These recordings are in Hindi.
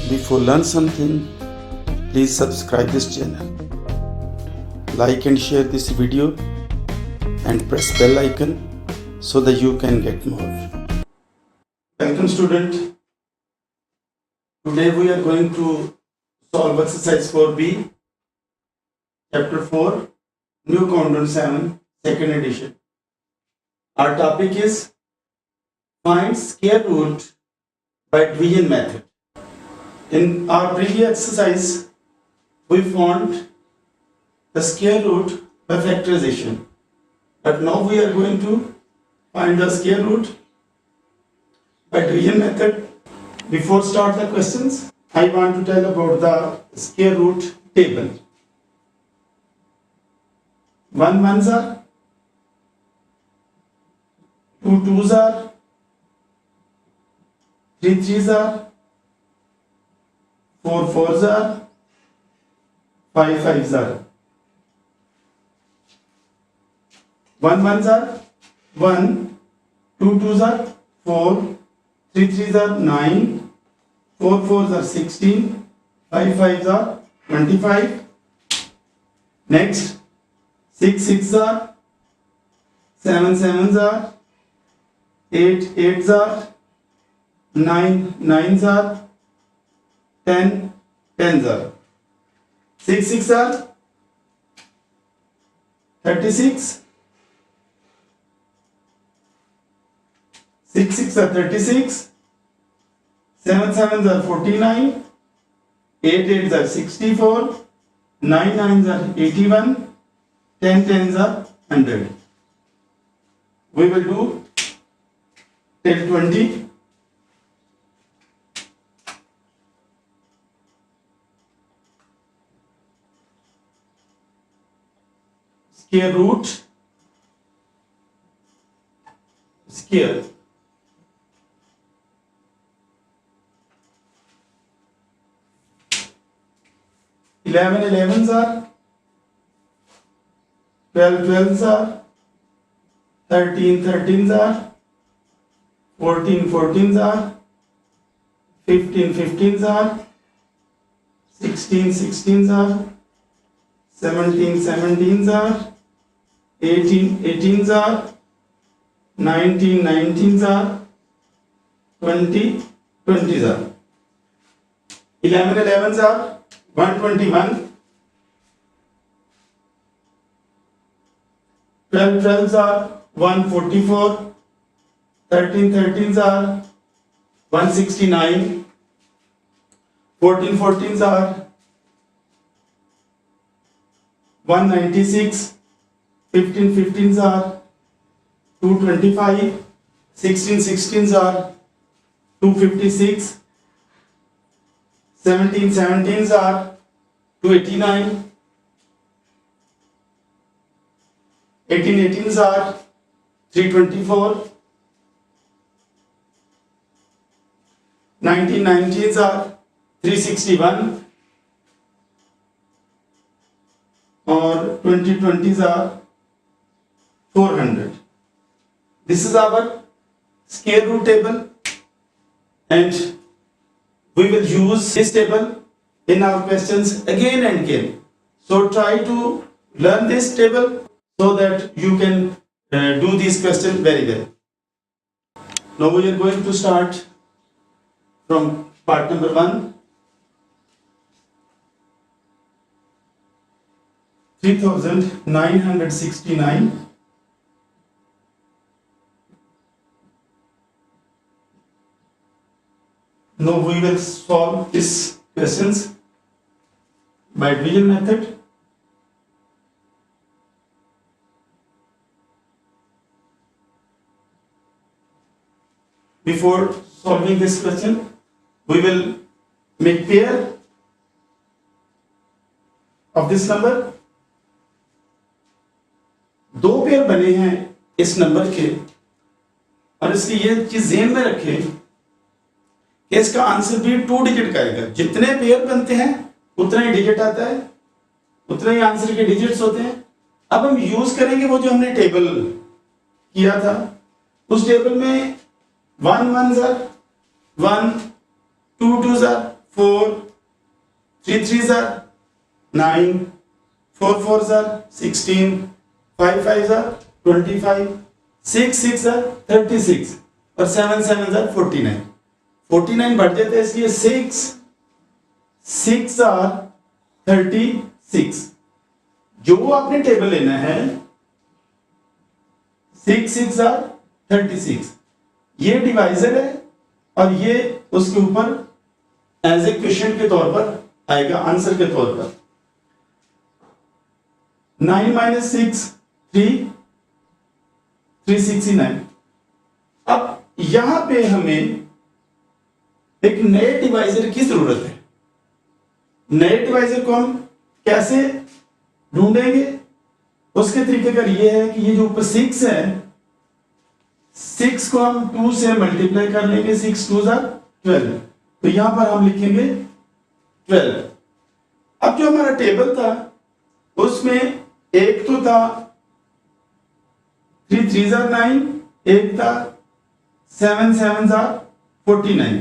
Before learn something, please subscribe this channel. Like and share this video and press bell icon so that you can get more. Welcome student. Today we are going to solve exercise 4B, chapter 4, New Countdown 7, second edition. Our topic is find square root by division method. In our previous exercise, we found the square root by factorization. But now we are going to find the square root by division method. Before start the questions, I want to tell about the square root table. 1 ones are, 2 twos are, 3 threes are, 4 fours are, 5 fives are. 1 ones are 1, 2 twos are 4, 3 threes are 9, 4 fours are 16, 5 fives are 25. Next, 6 sixes are, 7 sevens are, 8 eights are, 9 nines are, 10 tens are. 6 6 are 36, 6 6 are 36, 7 sevens are 49, 8 eights are 64, 9 nines are 81, 10 tens are 100. We will do till 20. Square root, square. Eleven elevens are, 12 twelves are, 13 13s are, 14 14s are, 15 15s are, 16 16s are, 17 17s are, 18 18s are, 19 19s are, 20 20s are. 11 11s are 121, 12 12s are 144, 13 13s are 169, 14 14s are 196, 15 15s are 225, 16 16s are 256, 17 17s are 289, 18 18s are 324, 19 19s are 361, or 20 20s are 400. This is our square root table, and we will use this table in our questions again and again. So try to learn this table so that you can do these questions very well. Now we are going to start from part number 1. 3969. Now we will solve these questions by division method. Before solving this question, we will make pair of this number. दो पेयर बने हैं इस नंबर के, और इसलिए ये चीज ध्यान में रखें कि इसका आंसर भी 2 डिजिट का आएगा. जितने पेयर बनते हैं उतना ही डिजिट आता है, उतने ही आंसर के डिजिट्स होते हैं. अब हम यूज करेंगे वो जो हमने टेबल किया था, उस टेबल में 1 1s are 1, 2 2s are 4, 3 3s are 9, 4 4s are 16, 5 5s are 25, 6 6 are 36 और 7 7s are 49. 49 बढ़ जाता है इसलिए 6 are 36. जो आपने टेबल लेना है 6 are 36, ये डिवाइजर है और ये उसके ऊपर एज ए क्वेश्चन के तौर पर आएगा, आंसर के तौर पर. 9 minus 6 3 369. अब यहां पे हमें एक नए डिवाइजर की जरूरत है. नए डिवाइजर को हम कैसे ढूंढेंगे? उसके तरीकेकार ये है कि ये जो ऊपर 6 है, 6 को हम 2 से मल्टीप्लाई कर लेंगे. 6 2s are 12. तो यहां पर हम लिखेंगे 12. अब जो हमारा टेबल था उसमें एक तो था 3 3s are 9, एक था 7 7s are 49.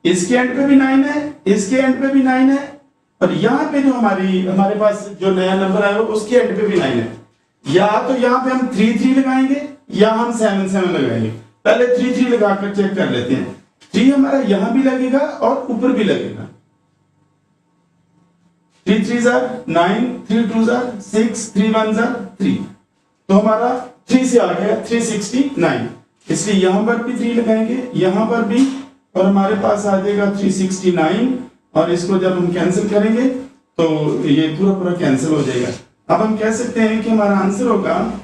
इसके एंड पे भी 9 है, इसके एंड पे भी 9 है और यहां पे जो हमारे पास जो नया नंबर आएगा उसके एंड पे भी 9 है. या तो यहां पे हम 3 3 लगाएंगे या हम 7 7 लगाएंगे. पहले 3 3 लगाकर चेक कर लेते हैं. 3 हमारा यहां भी लगेगा और ऊपर भी लगेगा. 3 3s are 9, 3 2s are 6, 3 1s are 3. तो हमारा 3 से आ गया 369. इसलिए यहां पर भी 3 लगाएंगे, यहां पर भी, और हमारे पास आ जाएगा 369. और इसको जब हम कैंसिल करेंगे तो ये पूरा कैंसिल हो जाएगा. अब हम कह सकते हैं कि हमारा आंसर होगा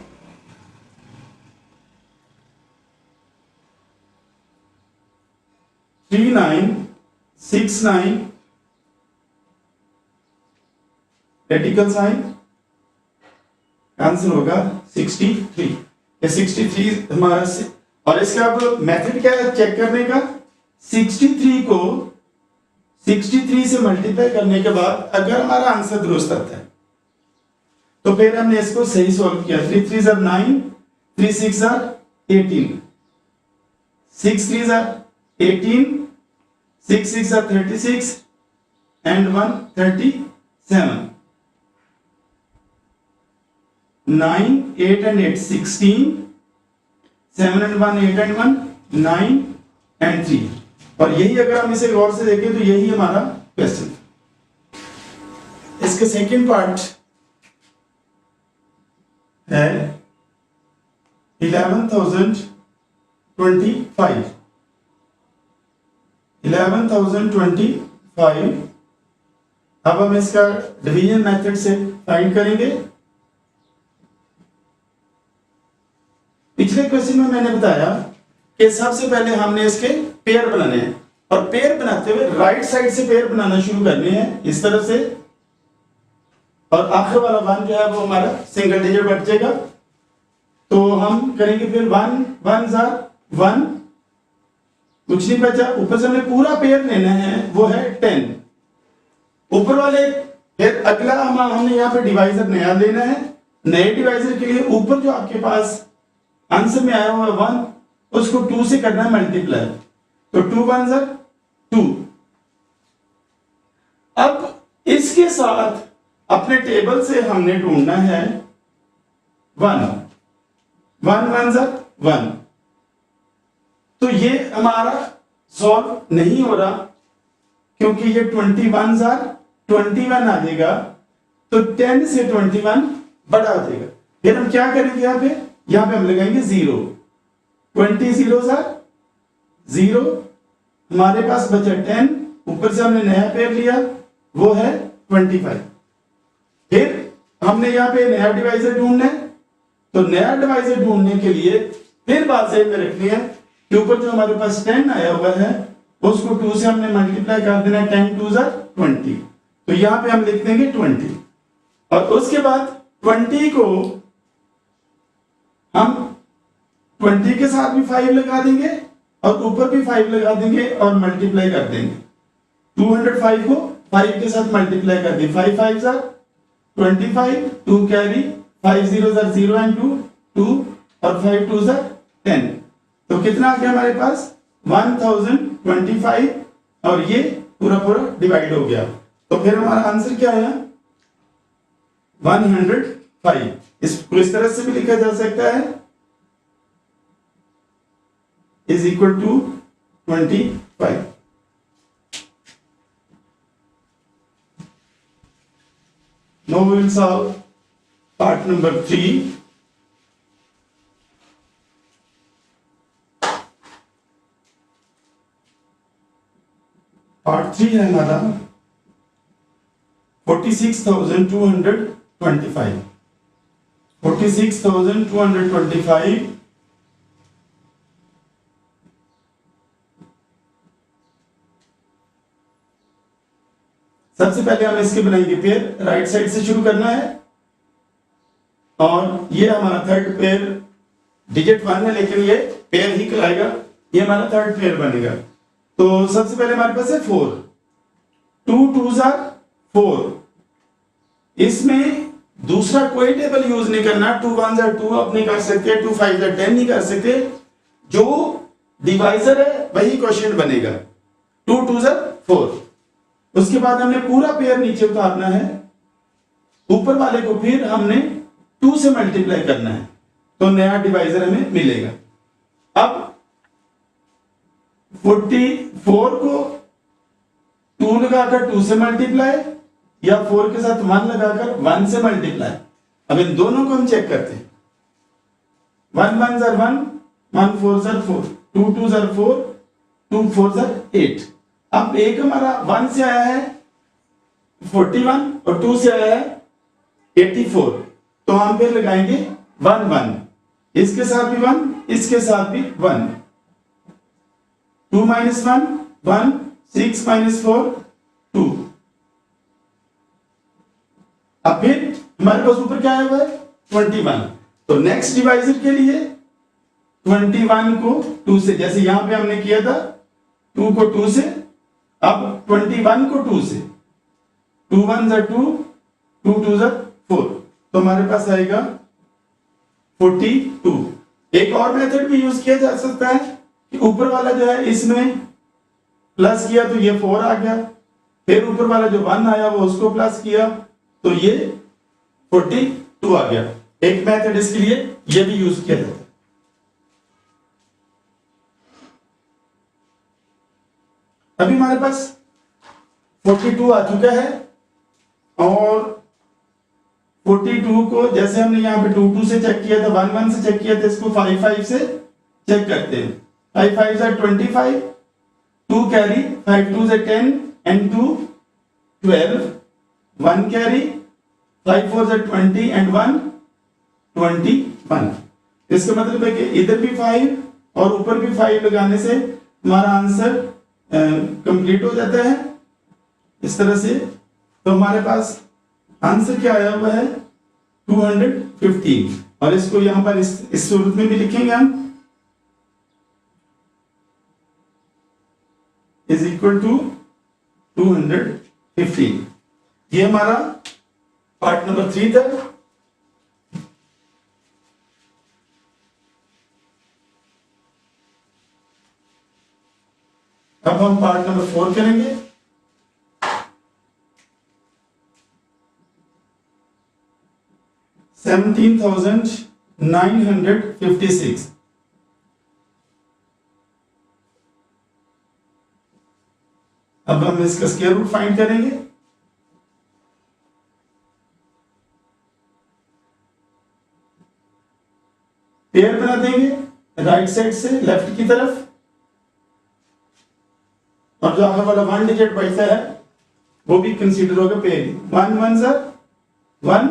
3969 रेडिकल साइन. आंसर होगा 63. ये 63 हमारा और इसका अब मेथड क्या है चेक करने का? 63 को 63 से मल्टीप्लाई करने के बाद अगर हमारा आंसर दुरुस्त आता है तो फिर हमने इसको सही सॉल्व किया. 3 3s are 9, 3 6 are 18, 6 3s are 18, 6 6 are 36 and 1 37. 9 8 and 8 16, 7 and 1 8 and 1 9 and 3. और यही अगर हम इसे गौर से देखें तो यही हमारा क्वेश्चन. इसका सेकंड पार्ट है 11,025. 11,025. अब हम इसका डिवीजन मेथड से फाइंड करेंगे. पिछले क्वेश्चन में मैंने बताया कि सबसे पहले हमने इसके पेयर बनाने हैं और पेयर बनाते हुए राइट साइड से पेयर बनाना शुरू करने हैं इस तरह से, और आखिर वाला 1 जो है वो हमारा सिंगल डिजिट बैठ जाएगा. तो हम करेंगे फिर 1 1s are 1, कुछ नहीं बचा. ऊपर से हमने पूरा पेयर लेना है, वो है 10 ऊपर वाले. फिर अगला हमने यहाँ पे डिवाइजर नया लेना है. नए डिवाइजर के लिए ऊपर जो आपके पास आंसर में आया हुआ 1, उसको 2 से करना है मल्टीप्लाई. तो 2 1s are 2. अब इसके साथ अपने टेबल से हमने ढूंढना है 1 1s are 1. तो ये हमारा सॉल्व नहीं हो रहा क्योंकि ये 21s are 21 आ जाएगा. तो 10 से 21 बड़ा आ जाएगा. फिर हम क्या करेंगे? यहां पे हम लगाएंगे 0. 20 zeros are 0. हमारे पास बचा 10. ऊपर से हमने नया पेयर लिया, वो है 25. फिर हमने यहाँ पे नया डिवाइजर ढूंढना है. तो नया डिवाइजर ढूंढने के लिए फिर बात सही में रखनी है कि ऊपर जो हमारे पास 10 आया हुआ है उसको 2 से हमने मल्टीप्लाई कर देना है. 10 2s are 20. तो यहाँ पे हम लिख देंगे 20. और उसके बाद 20 को हम 20 के साथ भी 5 लगा देंगे और ऊपर भी 5 लगा देंगे और मल्टीप्लाई कर देंगे. 205 को 5 के साथ मल्टीप्लाई कर देंगे. 5 5s are 25, 2 carry, 5 zeros are 0 and 2 2 और 5 2s are 10. तो कितना आ गया हमारे पास? 1025 और ये पूरा पूरा डिवाइड हो गया। तो फिर हमारा आंसर क्या आया 105। इसको इस तरह से भी लिखा जा सकता है is equal to 25। Now we will solve part number 3. Part 3 है हमारा 46,225। 46,225 सबसे पहले हम इसके बनाएंगे पेयर। राइट साइड से शुरू करना है और ये हमारा थर्ड पेयर डिजिट 1 है, लेकिन ये पेयर ही कहलाएगा। ये हमारा थर्ड पेयर बनेगा। तो सबसे पहले हमारे पास है 4, 2 2s are 4। इसमें दूसरा कोई टेबल यूज नहीं करना। 2 1s are 2 आप नहीं कर सकते, 2 5s are 10 नहीं कर सकते। जो डिवाइजर है वही क्वेश्चन बनेगा। 2 2s are 4। उसके बाद हमने पूरा पेयर नीचे उतारना है, ऊपर वाले को फिर हमने 2 से मल्टीप्लाई करना है, तो नया डिवाइजर हमें मिलेगा। अब 44 को 2 लगाकर 2 से मल्टीप्लाई या 4 के साथ 1 लगाकर 1 से मल्टीप्लाई। अब इन दोनों को हम चेक करते हैं। 1 1s are 1, 1 4s are 4, 2 2s are 4, 2 4s are 8। अब एक हमारा 1 से आया है 41 और 2 से आया है 84, तो हम फिर लगाएंगे 1 1, इसके साथ भी 1, इसके साथ भी 1। 2 minus 1 1, 6 minus 4 2। अब फिर हमारे पास ऊपर क्या आया हुआ है 21। तो नेक्स्ट डिवाइजर के लिए 21 को 2 से, जैसे यहां पे हमने किया था 2 को 2 से, अब 21 को 2 से। 2 1s are 2, 2 2s are 4, तो हमारे पास आएगा 42। एक और मेथड भी यूज किया जा सकता है कि ऊपर वाला जो है इसमें प्लस किया तो ये 4 आ गया, फिर ऊपर वाला जो 1 आया वो उसको प्लस किया तो ये 42 आ गया। एक मेथड इसके लिए ये भी यूज किया जाता है। अभी हमारे पास 42 आ चुका है और 42 को जैसे हमने यहाँ पे 2 2 से चेक किया था, 1 1 से चेक किया था, इसको 5 5 से चेक करते हैं। 5 5s are 25, 2 carry, 5 2s are 10 and 2 12, 1 carry, 5 4s are 20 and 1 21। इसका मतलब है कि इधर भी 5 और ऊपर भी 5 लगाने से हमारा आंसर कंप्लीट हो जाता है इस तरह से। तो हमारे पास आंसर क्या आया हुआ है 215, और इसको यहां पर इस सूरत में भी लिखेंगे हम इज इक्वल टू 215। ये हमारा पार्ट नंबर 3 था। अब हम पार्ट नंबर 4 करेंगे। $17,956। अब हम इसका स्क्वायर रूट फाइंड करेंगे। पेयर बना देंगे राइट साइड से लेफ्ट की तरफ, और जो आगे वाला 1 डिजिट बचता है वो भी कंसीडर होगा पेयर। 1 1s are 1,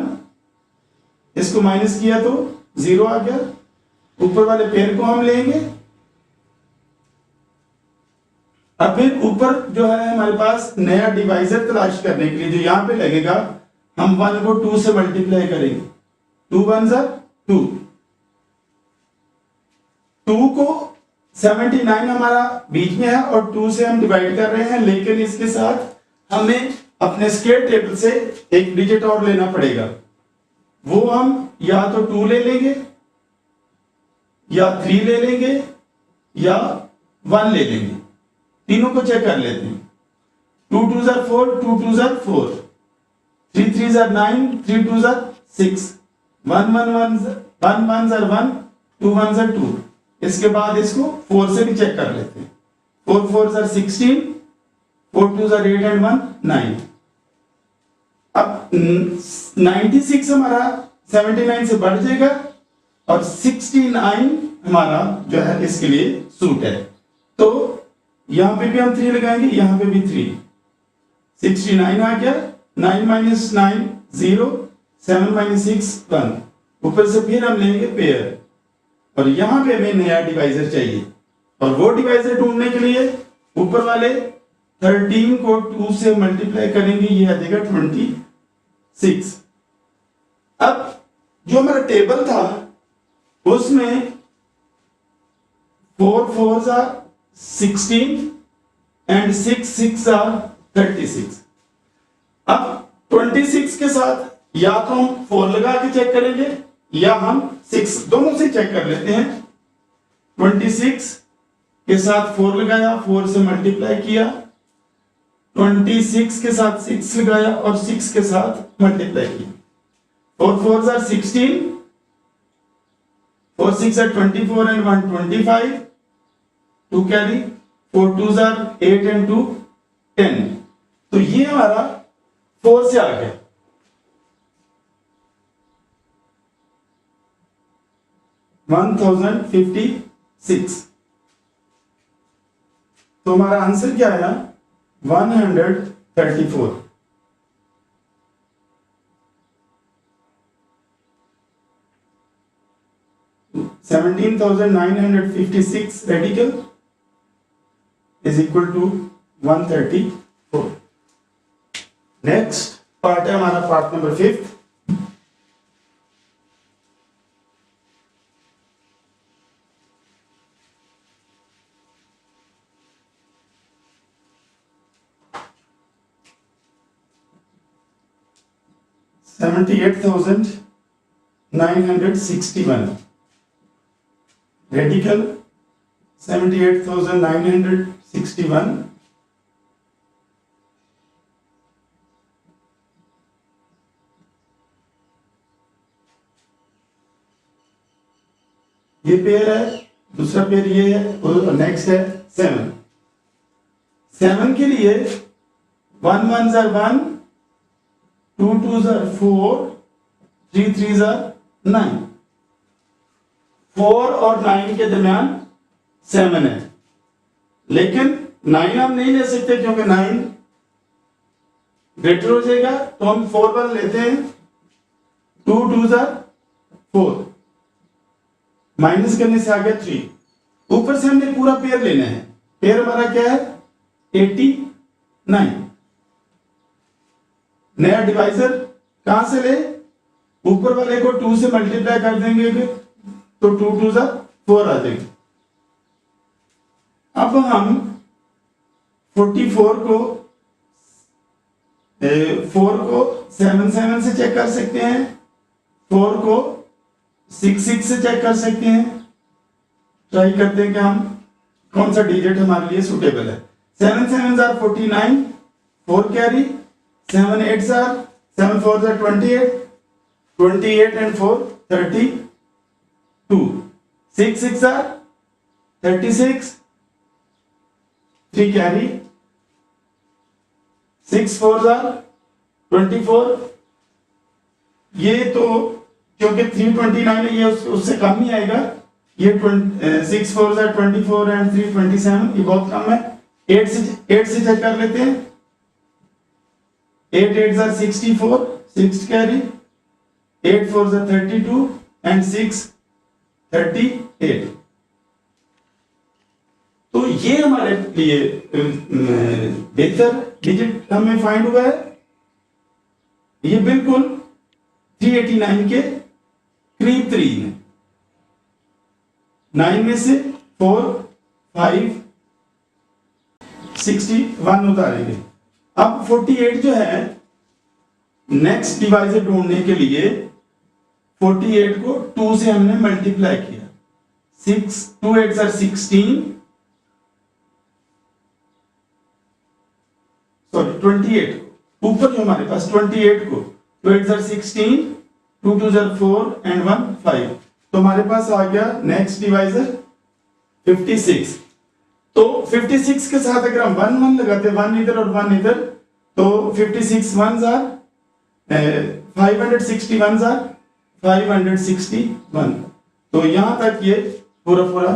इसको माइनस किया तो 0 आ गया। ऊपर वाले पेयर को हम लेंगे। अब फिर ऊपर जो है हमारे पास नया डिवाइजर तलाश करने के लिए जो यहां पे लगेगा, हम 1 को 2 से मल्टीप्लाई करेंगे। 2 1s are 2, 2 को 79 हमारा बीच में है और 2 से हम डिवाइड कर रहे हैं, लेकिन इसके साथ हमें अपने स्क्वायर टेबल से एक डिजिट और लेना पड़ेगा। वो हम या तो 2 ले लेंगे या 3 ले लेंगे या 1 ले लेंगे। तीनों को चेक कर लेते हैं। 2 2s are 4, 2 2s are 4, 3 3s are 9, 3 2s are 6, 1 1 1s are 1, 2 1s are 2। इसके बाद इसको 4 से भी चेक कर लेते हैं। 4 4s are 16, 4 2s are 8 and 1 9। अब 96 हमारा 79 से बढ़ जाएगा और 69 हमारा जो है इसके लिए सूट है। तो यहां पे भी हम 3 लगाएंगे, यहां पे भी 3। 69 आ गया, 9 minus 9 0, 7 minus 6 1। ऊपर से फिर हम लेंगे पेयर और यहां पे हमें नया डिवाइजर चाहिए और वो डिवाइजर ढूंढने के लिए ऊपर वाले 13 को 2 से मल्टीप्लाई करेंगे, ये आ जाएगा 26। अब जो हमारा टेबल था उसमें 4 4s are 16 and 6 6s are 36। अब 26 के साथ या तो हम 4 लगा के चेक करेंगे या हम 6 दोनों से चेक कर लेते हैं। 26 के साथ 4 लगाया, 4 से मल्टीप्लाई किया, 26 के साथ 6 लगाया और 6 के साथ मल्टीप्लाई किया। 4 4s are 16, 4 6 are 24 and 1 25, 2 carry, 4 2s are 8 and 2 10। तो ये हमारा 4 से आ गया। $1056। तो हमारा आंसर क्या आया? 134। $17,956 radical is equal to 134। Next part है हमारा पार्ट नंबर 5। $78,961 रेडिकल 78,961। ये पेयर है, दूसरा पेयर ये है और नेक्स्ट है 7। 7 के लिए 1 1s are 1, 2 2s are 4, 3 3s are 9। 4 और 9 के दरमियान 7 है, लेकिन 9 हम नहीं ले सकते क्योंकि 9 ग्रेटर हो जाएगा, तो हम 4 1 लेते हैं। 2 2s are 4, माइनस करने से आ गया 3। ऊपर से हमने पूरा पेयर लेना है। पेयर हमारा क्या है? 89। नया डिवाइजर कहां से ले? ऊपर वाले को 2 से मल्टीप्लाई कर देंगे तो 2 2s are 4 आ जाएगी। अब हम 44 को 4 को 7 7 से चेक कर सकते हैं, 4 को 6 6 से चेक कर सकते हैं। ट्राई करते हैं कि हम कौन सा डिजिट हमारे लिए सुटेबल है। 7 7s are 49, 4 carry, 7 8s are 7 4s are 28, 28 and 4 32, 6 6 are 36, 3 carry, 6 4s are 24। ये तो क्योंकि 329 है, ये उससे कम ही आएगा। ये 6 4s are 24 and 3 27, ये बहुत कम है। 8 से चेक कर लेते हैं। 8 8s are 64, 6 carry, 8 4s are 32 and 6 38। तो ये हमारे लिए बेहतर डिजिट हमें फाइंड हुआ है। ये बिल्कुल 389 के करीब 3 है। 9 में से 4 5 61 उतारेंगे। अब 48 जो है, नेक्स्ट डिवाइजर ढूंढने के लिए 48 को 2 से हमने मल्टीप्लाई किया। 6 2 8s are 16, सॉरी 28 को, ऊपर जो हमारे पास 28 को, 2 8 16, 2 2 4 एंड 1 5, तो हमारे पास आ गया नेक्स्ट डिवाइजर 56। तो 56 के साथ अगर हम 1 1 लगाते, 1 इधर और 1 इधर, तो 56 1s आर 561 आर 561। तो यहां तक ये पूरा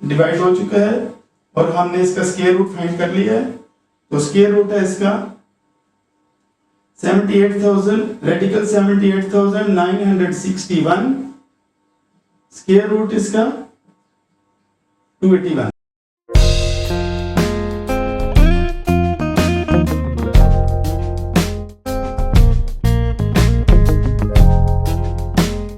डिवाइड हो चुका है और हमने इसका स्क्वायर रूट फाइंड कर लिया है। तो स्क्वायर रूट है इसका 78,000, रेडिकल 78,961, स्क्वायर रूट इसका 281।